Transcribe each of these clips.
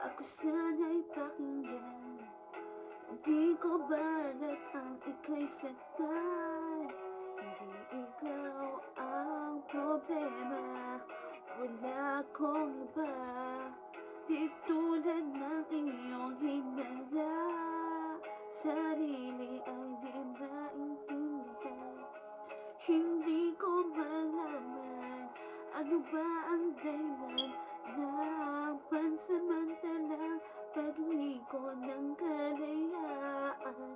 Ako sana'y pakinggan, di ko balak ang ika'y saktan. Hindi ikaw ang problema, wala akong iba. Di tulad ng iyong hinala, sarili ay di maintindihan. Hindi ko malaman ano ba ang dahilan ng pansamantalang pag-iko ng kalayaan.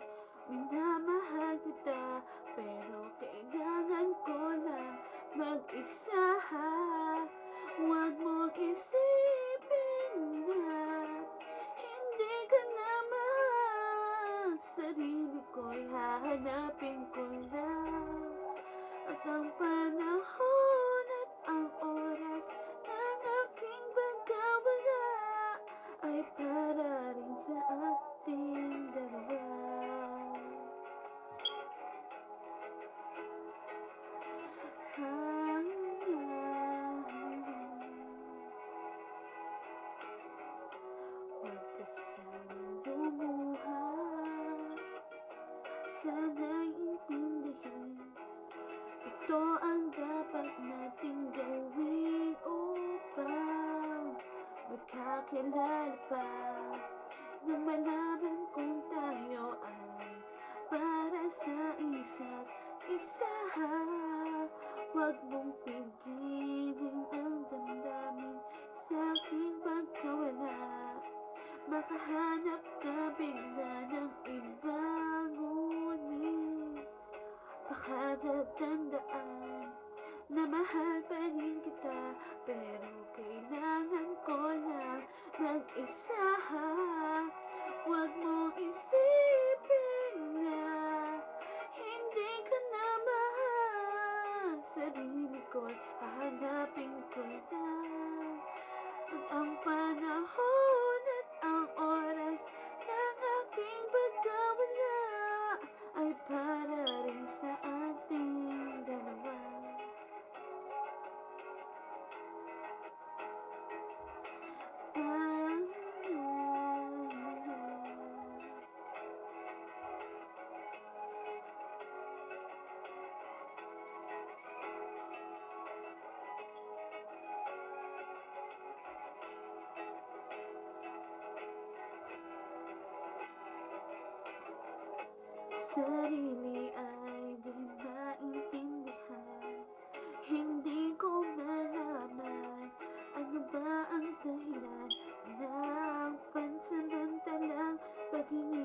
Minamahal kita pero kailangan ko lang mag-isa. Huwag mong isipin na hindi ka na mahal. Sarili ko'y hahanapin ko lang. At ang panahon at ang oras ng aking pagkawala ay para rin sa ating dalawa. Huwag kasing lumuha, sana'y intindihin. Ito ang dapat nating gawin upang magkakilala pa, nang malaman kung tayo ay para sa isa't isa. Huwag mong pigilin ang damdamin sa aking pagkawala. Makahanap ka bigla ng ibang ngunit baka tatandaan na mahal pa rin kita, pero kailangan ko lang mag-isa. Huwag mong isipin na hindi ka na mahal. Sarili ko'y hahanapin ko lang. At ang panahon at ang oras ng aking pagkawala ay para rin sa ating dalawa. Sarili ay di maintindihan. Hindi ko malaman ano ba ang dahilan ng pansamantalang pag-iingat.